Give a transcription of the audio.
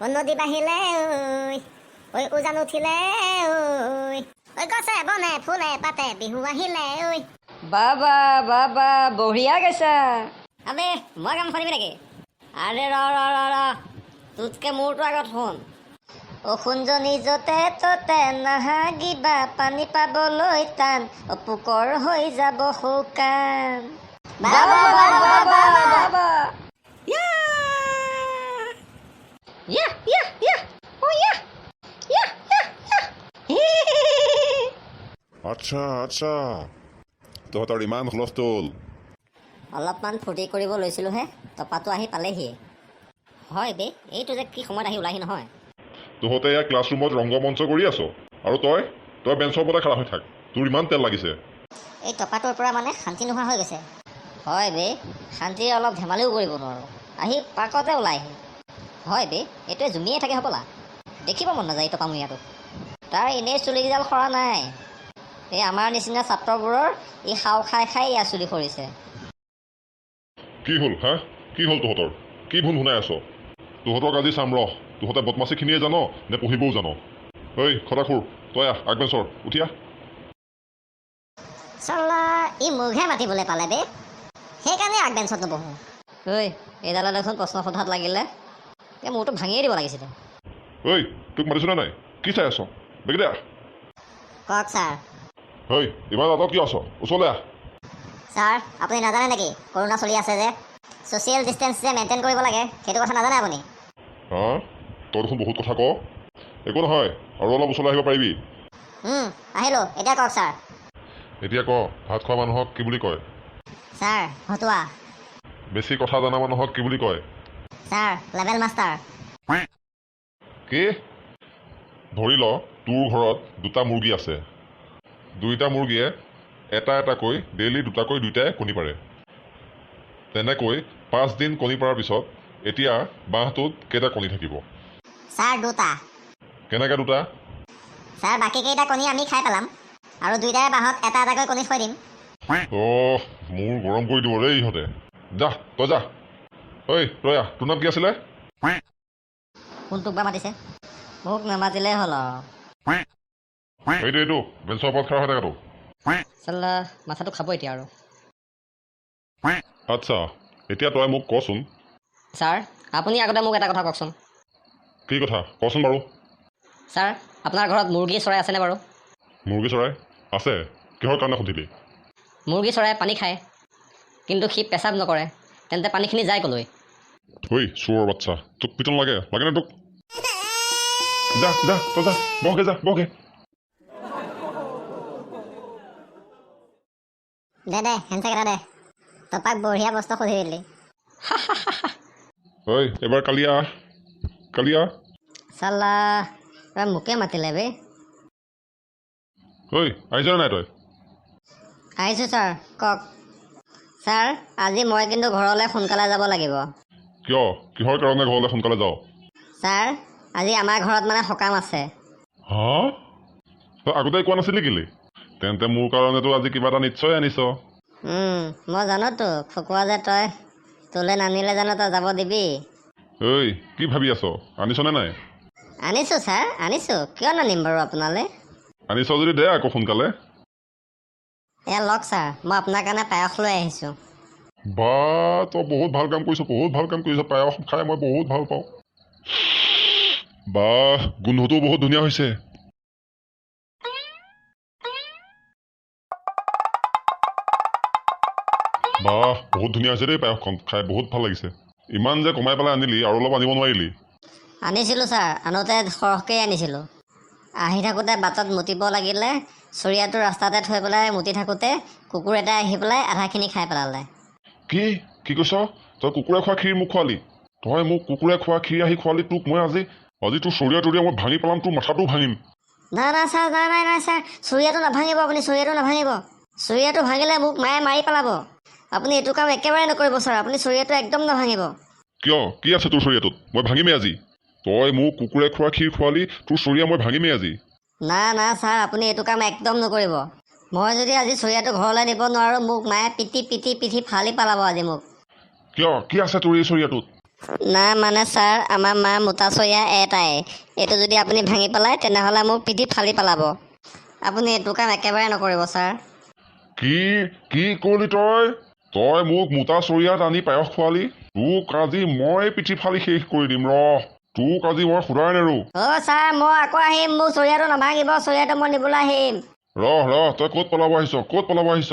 নদী বাঢ়িলে ঐ উজান উঠিলে ঐ গছে বনে ফুলে পাতে বিহু আহিলে ঐ। বাবা বাবা বঢ়িয়া গাইছা। আবে মই গান শুনিবি নেকি? আৰে ৰ ৰ ৰ ৰ তোতকে মোৰতো আগত শুন। অ সোণজনী য'তে ত'তে নাহাগিবা পানী পাবলৈ টান পোকৰ হৈ যাব শুকান। বাবা বাবা বাবা বাবা ইয়া ইয়া ইয়া ইয়া ও ইয়া ইয়া ইয়া আচ্ছা আচ্ছা, তহঁতৰ ইমান হুলস্থুল। অলপমান ফূৰ্তি কৰিব লৈছিলোহে, টপাটো আহি পালেহি। হয় বে, এইটো যে কি সময়ত আহি ওলাহি নহয়। তহঁতে ইয়াৰ ক্লাছৰুমত ৰংগমঞ্চ কৰি আছ আৰু তই বেঞ্চৰ ওপৰতে খাৰা হৈ থাক। তোৰ ইমান তেল লাগিছে। এই টপাটোৰ পৰা মানে শান্তি নোহোৱা হৈ গৈছে। হয় বে, শান্তিৰে অলপ ধেমালিও কৰিব নোৱাৰোঁ, আহি পাৰ্কতে ওলাইহি। হয় বে, এইটোৱে জুমিয়ে থাকে হ'বলা। দেখিব মন নাযায় এই টপামূৰীয়াটোক। তাৰ এনেই চুলিকেইডাল সৰা নাই, এই আমাৰ নিচিনা ছাত্ৰবোৰৰ ই খাও খাই খাই ইয়াৰ চুলি সৰিছে। কি হ'ল হা? কি হ'ল তহঁতৰ? কি ভুল শুনাই আছ? তহঁতক আজি চাম ৰহ, তহঁতে বদমাচিখিনিয়ে জান নে পঢ়িবও জান। ঐ খটাখুৰ, তই আহ আগবেঞ্চৰ উঠি আহ। চল্লা ই মোকহে মাতিবলৈ পালে বে, সেইকাৰণে আগবেঞ্চত নবহোঁ। ঐ এইডালে দেখোন প্ৰশ্ন সোধাত লাগিলে, এই মোৰতো ভাঙিয়ে দিব লাগিছিলে। ঐ তোক মাতিছোনে নাই? কি চাই আছ? বেগি দে আহ। কওক ছাৰ। ঐ ইমান আঁতৰত কিয় আছ? ওচৰলৈ আহ। ছাৰ আপুনি নাজানে নেকি কৰোণা চলি আছে যে, ছ'চিয়েল ডিষ্টেঞ্চ যে মেইনটেইন কৰিব লাগে, সেইটো কথা নাজানে আপুনি? হা? তই দেখোন বহুত কথা ক। একো নহয়, আৰু অলপ ওচৰলৈ আহিব পাৰিবি? আহিলোঁ, এতিয়া কওক ছাৰ। এতিয়া ক, ভাত খোৱা মানুহক কি বুলি কয়? ছাৰ ভতুৱা। বেছি কথা জনা মানুহক কি বুলি কয়? Sir level master. কি? ধৰি ল তোৰ ঘৰত দুটা মুৰ্গী আছে। দুইটা মুৰ্গীয়ে এটা এটাকৈ ডেইলি দুটাকৈ কণী পাৰে। তেনেকৈ 5 দিন কণী পৰাৰ পিছত এতিয়া বাঁহটোত কেইটা কণী থাকিব? ছাৰ দুটা। কেনেকৈ দুটা? ছাৰ বাকীকেইটা কণী আমি খাই পেলাম, আৰু দুইটাৰে বাঁহত এটা এটাকৈ কণী থৈ দিম। মোৰ গৰম কৰি দিব দেই ইহঁতে। যা তই যা। ঐ তই আহ, তোৰ নাম কি আছিলে? কোনটোক বা মাতিছে? মোক নামাতিলেই হ'ল আৰু। এইটো বেঞ্চৰ ওপৰত খাৰা হৈ থাকাটো। চাল্লা মাথাটো খাব এতিয়া আৰু। আচ্ছা, এতিয়া তই মোক কচোন। ছাৰ আপুনি আগতে মোক এটা কথা কওকচোন। কি কথা কচোন বাৰু? ছাৰ আপোনাৰ ঘৰত মুৰ্গী চৰাই আছেনে বাৰু? মুৰ্গী চৰাই আছে? কিহৰ কাৰণে সুধিলি? মুৰ্গী চৰাই পানী খায়, কিন্তু সি পেচাব নকৰে, তেন্তে পানীখিনি যায় ক'লৈ? ঐ চোৰৰ বাচ্চা, তোক পিটন লাগেনে তোক? যা যা তই যা, বহগে যা বহগে। দে হেণ্ডছেক এটা দে, টপাক বঢ়িয়া বস্তু সুধি দিলি। ঐ এবাৰ কালি আহ। চাল্লা এবাৰ মোকে মাতিলে বে। ঐ আহিছনে নাই তই? আহিছোঁ ছাৰ, কওক। ছাৰ আজি মই কিন্তু ঘৰলৈ সোনকালে যাব লাগিব। কিয়? কিহৰ কাৰণে ঘৰলৈ সোনকালে যাওঁ? ছাৰ আজি আমাৰ ঘৰত মানে সকাম আছে। হা? তই আগতে কোৱা নাছিলি কেলে? তেন্তে মোৰ কাৰণেতো আজি কিবা এটা নিশ্চয় আনিছ। মই জানোতো ফকোৱা যে তই, তোলৈ নানিলে জানো তই যাব দিবি? ঐ কি ভাবি আছ? আনিছনে নাই? আনিছোঁ ছাৰ, আনিছোঁ, কিয় নানিম বাৰু আপোনালৈ? আনিছ যদি দে আকৌ সোনকালে। এয়া লওক ছাৰ, মই আপোনাৰ কাৰণে পায়স লৈ আহিছোঁ। বা তই বহুত ভাল কাম কৰিছ, পায়স খাই মই বহুত ভাল পাওঁ। বা গোন্ধটোও বহুত ধুনীয়া হৈছে। বাহ বহুত ধুনীয়া হৈছে দেই, পায়সখন খাই বহুত ভাল লাগিছে। ইমান যে কমাই পেলাই আনিলি, আৰু অলপ আনিব নোৱাৰিলি? আনিছিলোঁ ছাৰ, আনোতে সৰহকৈ আনিছিলোঁ। আহি থাকোঁতে বাটত মুতিব লাগিলে, চৰিয়াটো ৰাস্তাতে থৈ পেলাই মুতি থাকোঁতে কুকুৰ এটাই আহি পেলাই আধাখিনি খাই পেলালে। কি কৈছ? তই কুকুৰে খোৱা ক্ষীৰ মোক খোৱালি? তই মোক কুকুৰে খোৱা ক্ষীৰ আহি খোৱালি? তোক মই আজি তোৰ চৰিয়া মই ভাঙি পেলাম, তোৰ মাথাটোও ভাঙিম। নাই ছাৰ, নাই ছাৰ, চৰিয়াটো নাভাঙিব আপুনি, চৰিয়াটো নাভাঙিব। চৰিয়াটো ভাঙিলে মোক মায়ে মাৰি পেলাব। আপুনি এইটো কাম একেবাৰে নকৰিব ছাৰ, আপুনি চৰিয়াটো একদম নাভাঙিব। কিয়? কি আছে তোৰ চৰিয়াটোত? মই ভাঙিমেই আজি। তই মোক কুকুৰে খোৱা ক্ষীৰ খোৱালি, তোৰ চৰিয়া মই ভাঙিমেই আজি। না ছাৰ, আপুনি এইটো কাম একদম নকৰিব। মই যদি আজি চৰিয়াটো ঘৰলৈ নিব নোৱাৰোঁ, মোক মায়ে পিটি ফালি পেলাব আজি মোক। কিয়? কি আছে তোৰ এই চৰিয়াটোত? না মানে ছাৰ আমাৰ মা মোটা চৰিয়া এটাই, এইটো যদি আপুনি ভাঙি পেলায় তেনেহ'লে মোৰ পিঠি ফালি পেলাব। আপুনি এইটো কাম একেবাৰে নকৰিব ছাৰ। কি কি কৰিলি তই? তই মোক মোটা চৰিয়াত আনি পায়স খোৱালি? তোক আজি মই পিঠি ফালি শেষ কৰি দিম ৰ। তোক আজি মই শুধাই নেৰো। অ' ছাৰ মই আকৌ আহিম, মোৰ চৰিয়াটো নাভাঙিব, চৰিয়াটো মই নিবলৈ আহিম। তই ক'ত পলাব আহিছ? ক'ত পলাব আহিছ?